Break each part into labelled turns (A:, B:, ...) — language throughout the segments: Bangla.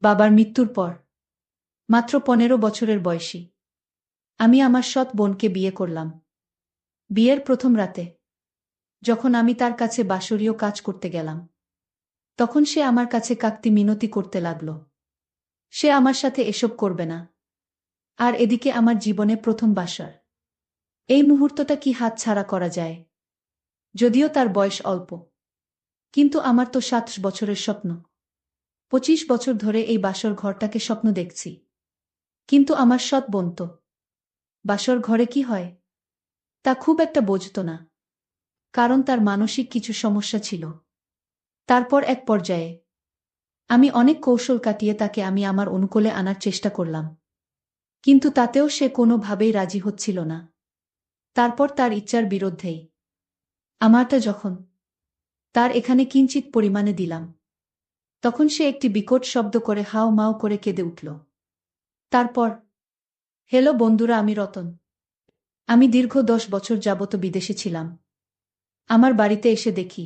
A: বাবার মৃত্যুর পর মাত্র 15 বছরের বয়সী আমি আমার সৎ বোনকে বিয়ে করলাম। বিয়ের প্রথম রাতে যখন আমি তার কাছে বাসরীয় কাজ করতে গেলাম, তখন সে আমার কাছে কাকতি মিনতি করতে লাগল। সে আমার সাথে এসব করবে না। আর এদিকে আমার জীবনে প্রথম বাসর। এই মুহূর্তটা কি হাতছাড়া করা যায়? যদিও তার বয়স অল্প, কিন্তু আমার তো 7 বছরের স্বপ্ন। 25 বছর ধরে এই বাসর ঘরটাকে স্বপ্ন দেখছি। কিন্তু আমার সৎ বোন তো বাসর ঘরে কি হয় তা খুব একটা বুঝত না, কারণ তার মানসিক কিছু সমস্যা ছিল। তারপর এক পর্যায়ে আমি অনেক কৌশল কাটিয়ে তাকে আমি আমার অনুকূলে আনার চেষ্টা করলাম, কিন্তু তাতেও সে কোনোভাবেই রাজি হচ্ছিল না। তারপর তার ইচ্ছার বিরুদ্ধেই আমারটা যখন তার এখানে কিঞ্চিত পরিমাণে দিলাম, তখন সে একটি বিকট শব্দ করে হাও মাও করে কেঁদে উঠল। তারপর, হ্যালো বন্ধুরা, আমি রতন। আমি দীর্ঘ 10 বছর যাবত বিদেশে ছিলাম। আমার বাড়িতে এসে দেখি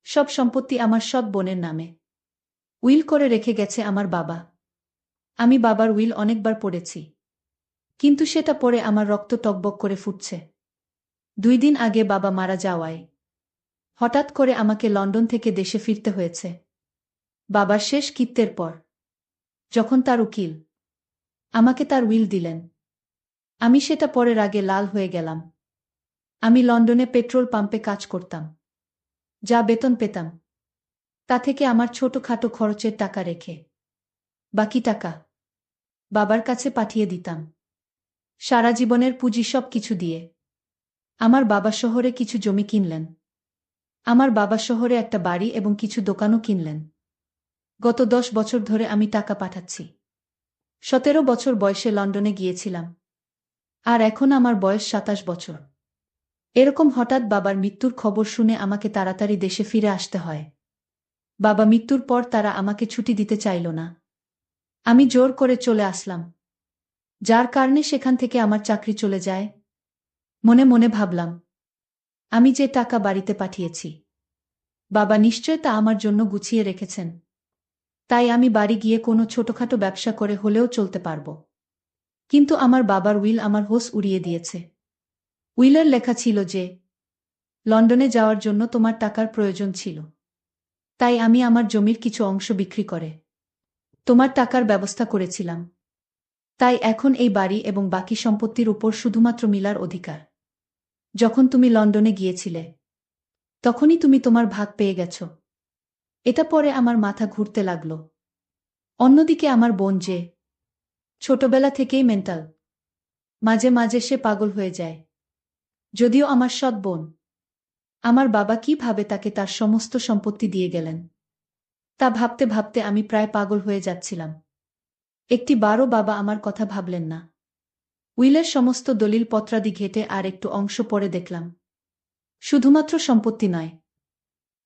A: সব সম্পত্তি আমার সৎ বোনের নামে উইল করে রেখে গেছে আমার বাবা। আমি বাবার উইল অনেকবার পড়েছি, কিন্তু সেটা পড়ে আমার রক্ত টকবক করে ফুটছে। 2 দিন আগে বাবা মারা যাওয়ায় হঠাৎ করে আমাকে লন্ডন থেকে দেশে ফিরতে হয়েছে। বাবার শেষ কৃত্যের পর যখন তার উকিল আমাকে তার উইল দিলেন, আমি সেটা পড়ে রাগে লাল হয়ে গেলাম। আমি লন্ডনে পেট্রোল পাম্পে কাজ করতাম। যা বেতন পেতাম তা থেকে আমার ছোটখাটো খরচের টাকা রেখে বাকি টাকা বাবার কাছে পাঠিয়ে দিতাম। সারা জীবনের পুঁজি সব কিছু দিয়ে আমার বাবা শহরে কিছু জমি কিনলেন। আমার বাবা শহরে একটা বাড়ি এবং কিছু দোকানও কিনলেন। গত 10 বছর ধরে আমি টাকা পাঠাচ্ছি। 17 বছর বয়সে লন্ডনে গিয়েছিলাম, আর এখন আমার বয়স 27 বছর। এরকম হঠাৎ বাবার মৃত্যুর খবর শুনে আমাকে তাড়াতাড়ি দেশে ফিরে আসতে হয়। বাবা মৃত্যুর পর তারা আমাকে ছুটি দিতে চাইল না। আমি জোর করে চলে আসলাম, যার কারণে সেখান থেকে আমার চাকরি চলে যায়। মনে মনে ভাবলাম, আমি যে টাকা বাড়িতে পাঠিয়েছি বাবা নিশ্চয় তা আমার জন্য গুছিয়ে রেখেছেন। তাই আমি বাড়ি গিয়ে কোনো ছোটখাটো ব্যবসা করে হলেও চলতে পারব। কিন্তু আমার বাবার উইল আমার হোশ উড়িয়ে দিয়েছে। উইলের লেখা ছিল যে লন্ডনে যাওয়ার জন্য তোমার টাকার প্রয়োজন ছিল, তাই আমি আমার জমির কিছু অংশ বিক্রি করে তোমার টাকার ব্যবস্থা করেছিলাম। তাই এখন এই বাড়ি এবং বাকি সম্পত্তির উপর শুধুমাত্র মিলার অধিকার। যখন তুমি লন্ডনে গিয়েছিলে তখনই তুমি তোমার ভাগ পেয়ে গেছ। এটা পরে আমার মাথা ঘুরতে লাগল। অন্যদিকে আমার বোন যে ছোটবেলা থেকেই মেন্টাল, মাঝে মাঝে সে পাগল হয়ে যায়। যদিও আমার সৎ বোন, আমার বাবা কিভাবে তাকে তার সমস্ত সম্পত্তি দিয়ে গেলেন তা ভাবতে ভাবতে আমি প্রায় পাগল হয়ে যাচ্ছিলাম। একটি বারও বাবা আমার কথা ভাবলেন না। উইলের সমস্ত দলিল পত্রাদি ঘেটে আর একটু অংশ পড়ে দেখলাম শুধুমাত্র সম্পত্তি নয়,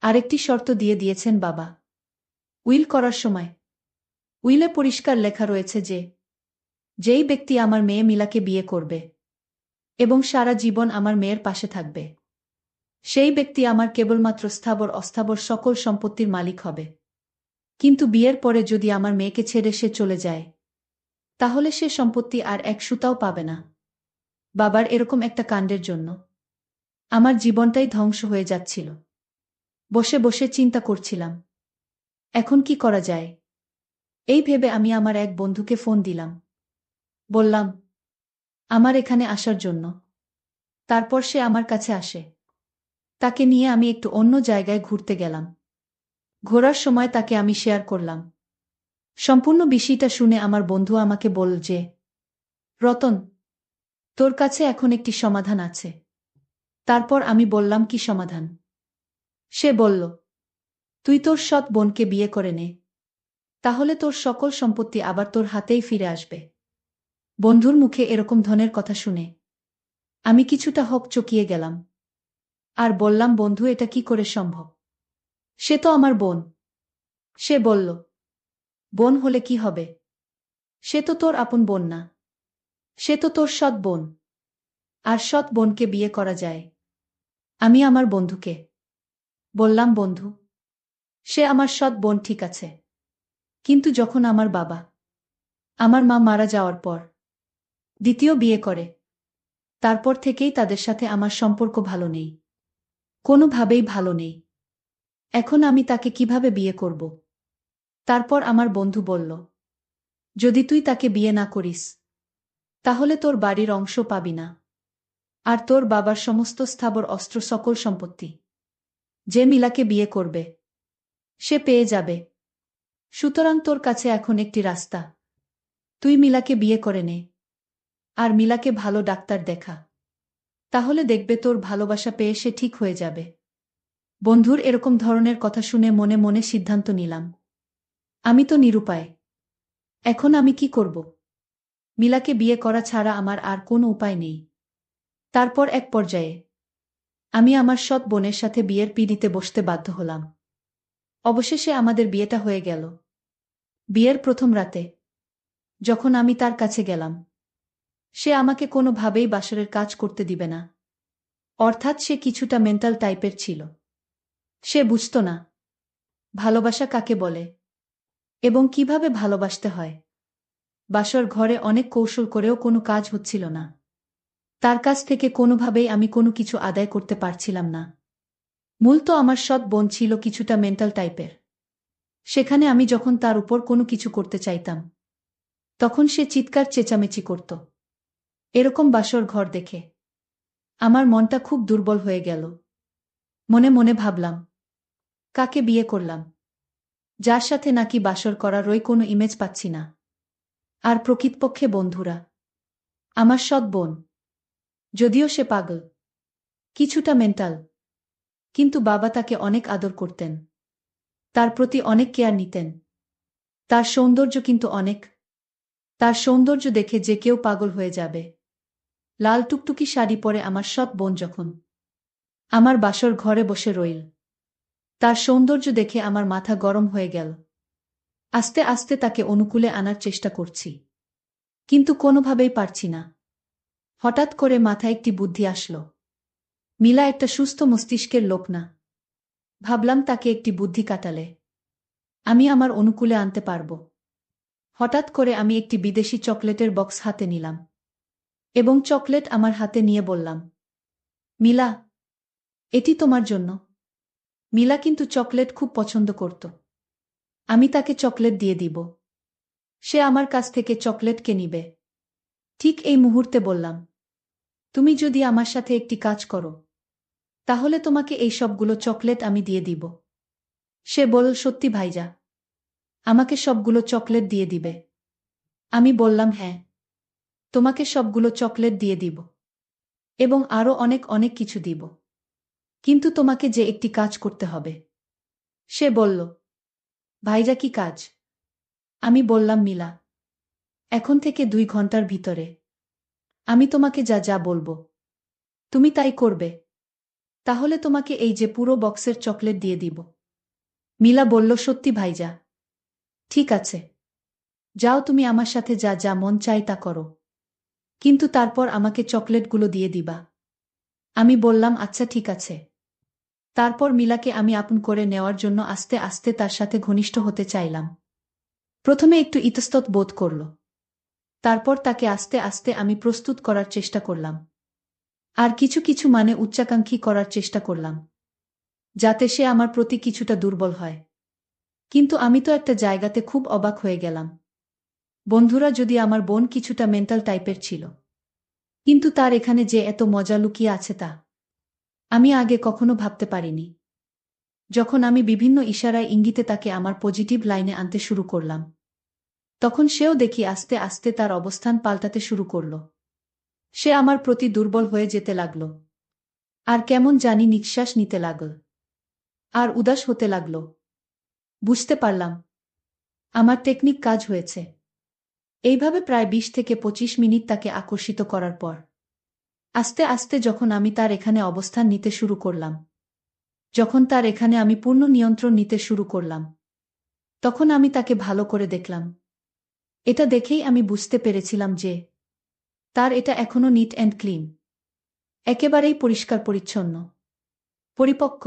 A: আরেকটি শর্ত দিয়ে দিয়েছেন বাবা। উইল করার সময় উইলে পরিষ্কার লেখা রয়েছে যে যেই ব্যক্তি আমার মেয়ে মিলাকে বিয়ে করবে এবং সারা জীবন আমার মেয়ের পাশে থাকবে, সেই ব্যক্তি আমার কেবলমাত্র স্থাবর অস্থাবর সকল সম্পত্তির মালিক হবে। কিন্তু বিয়ের পরে যদি আমার মেয়েকে ছেড়ে সে চলে যায়, তাহলে সে সম্পত্তি আর এক সুতাও পাবে না। বাবার এরকম একটা কাণ্ডের জন্য আমার জীবনটাই ধ্বংস হয়ে যাচ্ছিল। বসে বসে চিন্তা করছিলাম, এখন কি করা যায়। এই ভেবে আমি আমার এক বন্ধুকে ফোন দিলাম। বললাম আমার এখানে আসার জন্য। তারপর সে আমার কাছে আসে। তাকে নিয়ে আমি একটু অন্য জায়গায় ঘুরতে গেলাম। ঘোরার সময় তাকে আমি শেয়ার করলাম সম্পূর্ণ বিষয়টা। শুনে আমার বন্ধু আমাকে বলল যে, রতন, তোর কাছে এখন একটি সমাধান আছে। তারপর আমি বললাম, কি সমাধান? সে বলল, তুই তোর সৎ বোনকে বিয়ে করে নে, তাহলে তোর সকল সম্পত্তি আবার তোর হাতেই ফিরে আসবে। বন্ধুর মুখে এরকম ধনের কথা শুনে আমি কিছুটা হকচকিয়ে গেলাম আর বললাম, বন্ধু, এটা কি করে সম্ভব? সে তো আমার বোন। সে বলল, বোন হলে কি হবে? সে তো তোর আপন বোন না, সে তো তোর সৎ বোন। আর সৎ বোনকে বিয়ে করা যায়। আমি আমার বন্ধুকে বললাম, বন্ধু, সে আমার সৎ বোন ঠিক আছে, কিন্তু যখন আমার বাবা, আমার মা মারা যাওয়ার পর দ্বিতীয় বিয়ে করে, তারপর থেকেই তাদের সাথে আমার সম্পর্ক ভালো নেই, কোনোভাবেই ভালো নেই। এখন আমি তাকে কিভাবে বিয়ে করব? তারপর আমার বন্ধু বলল, যদি তুই তাকে বিয়ে না করিস, তাহলে তোর বাড়ির অংশ পাবি না, আর তোর বাবার সমস্ত স্থাবর অস্ত্র সকল সম্পত্তি যে মিলাকে বিয়ে করবে সে পেয়ে যাবে। সুতরাং তোর কাছে এখন একটি রাস্তা, তুই মিলাকে বিয়ে করে নে, আর মিলাকে ভালো ডাক্তার দেখা, তাহলে দেখবে তোর ভালোবাসা পেয়ে সে ঠিক হয়ে যাবে। বন্ধুর এরকম ধরনের কথা শুনে মনে মনে সিদ্ধান্ত নিলাম, আমি তো নিরুপায়, এখন আমি কি করব? মিলাকে বিয়ে করা ছাড়া আমার আর কোনো উপায় নেই। তারপর এক পর্যায়ে আমি আমার সৎ বোনের সাথে বিয়ের পিঁড়িতে বসতে বাধ্য হলাম। অবশেষে আমাদের বিয়েটা হয়ে গেল। বিয়ের প্রথম রাতে যখন আমি তার কাছে গেলাম, সে আমাকে কোনোভাবেই বাসরের কাজ করতে দিবে না। অর্থাৎ সে কিছুটা মেন্টাল টাইপের ছিল। সে বুঝত না ভালোবাসা কাকে বলে এবং কিভাবে ভালোবাসতে হয়। বাসর ঘরে অনেক কৌশল করেও কোনো কাজ হচ্ছিল না। তার কাছ থেকে কোনোভাবেই আমি কোনো কিছু আদায় করতে পারছিলাম না। মূলত আমার সৎ বোন ছিল কিছুটা মেন্টাল টাইপের। সেখানে আমি যখন তার উপর কোনো কিছু করতে চাইতাম, তখন সে চিৎকার চেঁচামেচি করত। এরকম বাসর ঘর দেখে আমার মনটা খুব দুর্বল হয়ে গেল। মনে মনে ভাবলাম, কাকে বিয়ে করলাম, যার সাথে নাকি বাসর করারই কোনো ইমেজ পাচ্ছি না। আর প্রকৃতপক্ষে বন্ধুরা, আমার সৎ বোন, যদিও সে পাগল, কিছুটা মেন্টাল, কিন্তু বাবা তাকে অনেক আদর করতেন, তার প্রতি অনেক কেয়ার নিতেন। তার সৌন্দর্য কিন্তু অনেক, তার সৌন্দর্য দেখে যে কেউ পাগল হয়ে যাবে। লাল টুকটুকি শাড়ি পরে আমার সৎ বোন যখন আমার বাসর ঘরে বসে রইল, তার সৌন্দর্য দেখে আমার মাথা গরম হয়ে গেল। আস্তে আস্তে তাকে অনুকূলে আনার চেষ্টা করছি, কিন্তু কোনোভাবেই পারছি না। হঠাৎ করে মাথায় একটি বুদ্ধি আসলো। মিলা একটা সুস্থ মস্তিষ্কের লোক না। ভাবলাম তাকে একটি বুদ্ধি কাটালে আমি আমার অনুকূলে আনতে পারব। হঠাৎ করে আমি একটি বিদেশি চকলেটের বক্স হাতে নিলাম এবং চকলেট আমার হাতে নিয়ে বললাম, মিলা, এটি তোমার জন্য। মিলা কিন্তু চকলেট খুব পছন্দ করত। আমি তাকে চকলেট দিয়ে দিব, সে আমার কাছ থেকে চকলেটকে নিবে। ঠিক এই মুহূর্তে বললাম, তুমি যদি আমার সাথে একটি কাজ করো, তাহলে তোমাকে এই সবগুলো চকলেট আমি দিয়ে দিব। সে বলল, সত্যি ভাইজা, আমাকে সবগুলো চকলেট দিয়ে দিবে? আমি বললাম, হ্যাঁ, তোমাকে সবগুলো চকলেট দিয়ে দিব এবং আরও অনেক অনেক কিছু দিব, কিন্তু তোমাকে যে একটি কাজ করতে হবে। সে বলল, ভাইজা, কি কাজ? আমি বললাম, মিলা, এখন থেকে 2 ঘন্টার ভিতরে আমি তোমাকে যা যা বলবো তুমি তাই করবে, তাহলে তোমাকে এই যে পুরো বক্সের চকলেট দিয়ে দিব। মিলা বলল, সত্যি ভাইজা? ঠিক আছে, যাও, তুমি আমার সাথে যা যা মন চাই তা করো, কিন্তু তারপর আমাকে চকলেটগুলো দিয়ে দিবা। আমি বললাম, আচ্ছা ঠিক আছে। তারপর মিলাকে আমি আপন করে নেওয়ার জন্য আস্তে আস্তে তার সাথে ঘনিষ্ঠ হতে চাইলাম। প্রথমে একটু ইতস্তত বোধ করল, তারপর তাকে আস্তে আস্তে আমি প্রস্তুত করার চেষ্টা করলাম, আর কিছু কিছু মানে উচ্চাকাঙ্ক্ষী করার চেষ্টা করলাম, যাতে সে আমার প্রতি কিছুটা দুর্বল হয়। কিন্তু আমি তো একটা জায়গাতে খুব অবাক হয়ে গেলাম। বন্ধুরা, যদি আমার বোন কিছুটা মেন্টাল টাইপের ছিল, কিন্তু তার এখানে যে এত মজা লুকিয়ে আছে তা আমি আগে কখনো ভাবতে পারিনি। যখন আমি বিভিন্ন ইশারায় ইঙ্গিতে তাকে আমার পজিটিভ লাইনে আনতে শুরু করলাম, তখন সেও দেখি আস্তে আস্তে তার অবস্থান পাল্টাতে শুরু করল। সে আমার প্রতি দুর্বল হয়ে যেতে লাগল, আর কেমন জানি নিঃশ্বাস নিতে লাগল, আর উদাস হতে লাগল। বুঝতে পারলাম আমার টেকনিক কাজ হয়েছে। এইভাবে প্রায় 20 থেকে 25 মিনিট তাকে আকর্ষিত করার পর আস্তে আস্তে যখন আমি তার এখানে অবস্থান নিতে শুরু করলাম, যখন তার এখানে আমি পূর্ণ নিয়ন্ত্রণ নিতে শুরু করলাম, তখন আমি তাকে ভালো করে দেখলাম। এটা দেখেই আমি বুঝতে পেরেছিলাম যে তার এটা এখনো নিট অ্যান্ড ক্লিন, একেবারেই পরিষ্কার পরিচ্ছন্ন, পরিপক্ক,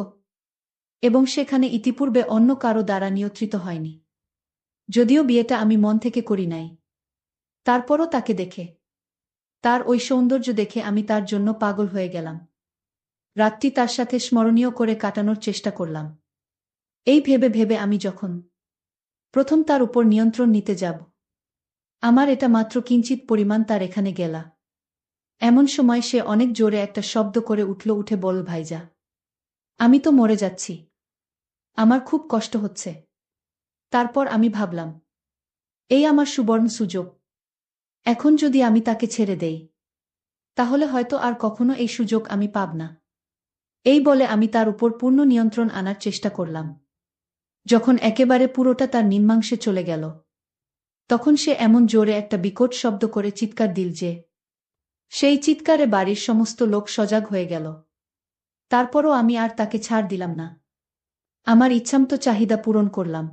A: এবং সেখানে ইতিপূর্বে অন্য কারো দ্বারা নিয়ন্ত্রিত হয়নি। যদিও বিয়েটা আমি মন থেকে করি নাই। তারপরও তাকে দেখে, তার ওই সৌন্দর্য দেখে আমি তার জন্য পাগল হয়ে গেলাম। রাতটি তার সাথে স্মরণীয় করে কাটানোর চেষ্টা করলাম। এই ভেবে ভেবে আমি যখন প্রথম তার উপর নিয়ন্ত্রণ নিতে যাব, আমার এটা মাত্র কিঞ্চিত পরিমাণ তার এখানে গেলা। এমন সময় সে অনেক জোরে একটা শব্দ করে উঠল, উঠে বলল, ভাইজা, আমি তো মরে যাচ্ছি, আমার খুব কষ্ট হচ্ছে। তারপর আমি ভাবলাম, এই আমার সুবর্ণ সুযোগ। এখন যদি আমি তাকে ছেড়ে দেই, তাহলে হয়তো আর কখনো এই সুযোগ আমি পাব না। এই বলে আমি তার উপর পূর্ণ নিয়ন্ত্রণ আনার চেষ্টা করলাম। যখন একেবারে পুরোটা তার নিম্নাংশে চলে গেল, তখন সে এমন জোরে একটা বিকট শব্দ করে চিৎকার দিল যে, সেই চিৎকারে বাড়ির সমস্ত লোক সজাগ হয়ে গেল। তারপরও আমি আর তাকে ছাড় দিলাম না। আমার ইচ্ছামতো চাহিদা পূরণ করলাম।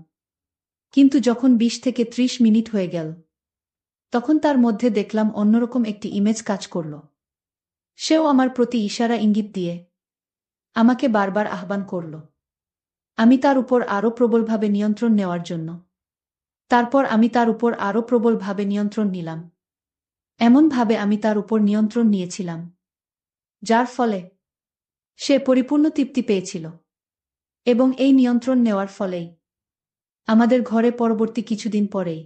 A: কিন্তু যখন ২০ থেকে ৩০ মিনিট হয়ে গেল, তখন তার মধ্যে দেখলাম অন্যরকম একটি ইমেজ কাজ করল। সেও আমার প্রতি ইশারা ইঙ্গিত দিয়ে আমাকে বারবার আহ্বান করল, আমি তার উপর আরও প্রবলভাবে নিয়ন্ত্রণ নেওয়ার জন্য। তারপর আমি তার উপর আরও প্রবলভাবে নিয়ন্ত্রণ নিলাম। এমনভাবে আমি তার উপর নিয়ন্ত্রণ নিয়েছিলাম, যার ফলে সে পরিপূর্ণ তৃপ্তি পেয়েছিল। এবং এই নিয়ন্ত্রণ নেওয়ার ফলেই আমাদের ঘরে পরবর্তী কিছুদিন পরেই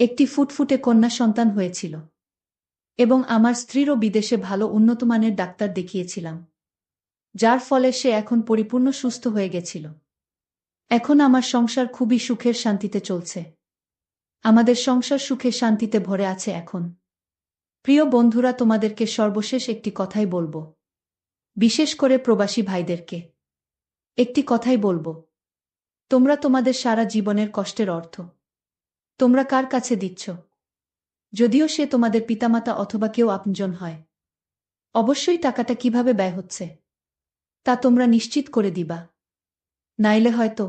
A: একটি ফুটফুটে কন্যা সন্তান হয়েছিল। এবং আমার স্ত্রীরও বিদেশে ভালো উন্নতমানের ডাক্তার দেখিয়েছিলাম, যার ফলে সে এখন পরিপূর্ণ সুস্থ হয়ে গেছিল। এখন আমার সংসার খুবই সুখের শান্তিতে চলছে। আমাদের সংসার সুখে শান্তিতে ভরে আছে এখন। প্রিয় বন্ধুরা, তোমাদেরকে সর্বশেষ একটি কথাই বলবো, বিশেষ করে প্রবাসী ভাইদেরকে একটি কথাই বলবো, তোমরা তোমাদের সারা জীবনের কষ্টের অর্থ তোমরা কার কাছে দিচ্ছ? যদিও সে তোমাদের পিতামাতা অথবা কেউ আপনজন হয়, অবশ্যই টাকাটা কিভাবে ব্যয় হচ্ছে তা তোমরা নিশ্চিত করে দিবা। নাইলে হয়তো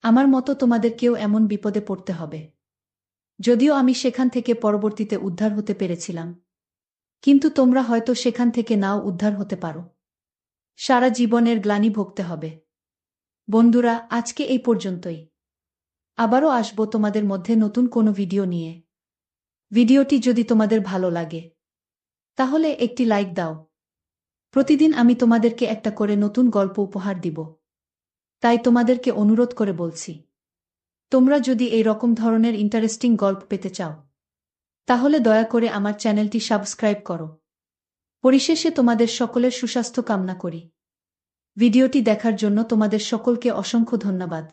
A: আমার মতো তোমাদের কেউ এমন বিপদে পড়তে হবে। যদিও আমি সেখান থেকে পরবর্তীতে উদ্ধার হতে পেরেছিলাম, কিন্তু তোমরা হয়তো সেখান থেকে নাও উদ্ধার হতে পারো। সারা জীবনের গ্লানি ভুগতে হবে। বন্ধুরা, আজকে এই পর্যন্তই। আবারও আসবো তোমাদের মধ্যে নতুন কোনো ভিডিও নিয়ে। ভিডিওটি যদি তোমাদের ভালো লাগে, তাহলে একটি লাইক দাও। প্রতিদিন আমি তোমাদেরকে একটা করে নতুন গল্প উপহার দিব। তাই তোমাদেরকে অনুরোধ করে বলছি, তোমরা যদি এই রকম ধরনের ইন্টারেস্টিং গল্প পেতে চাও, তাহলে দয়া করে আমার চ্যানেলটি সাবস্ক্রাইব করো। পরিশেষে তোমাদের সকলের সুস্বাস্থ্য কামনা করি। ভিডিওটি দেখার জন্য তোমাদের সকলকে অসংখ্য ধন্যবাদ।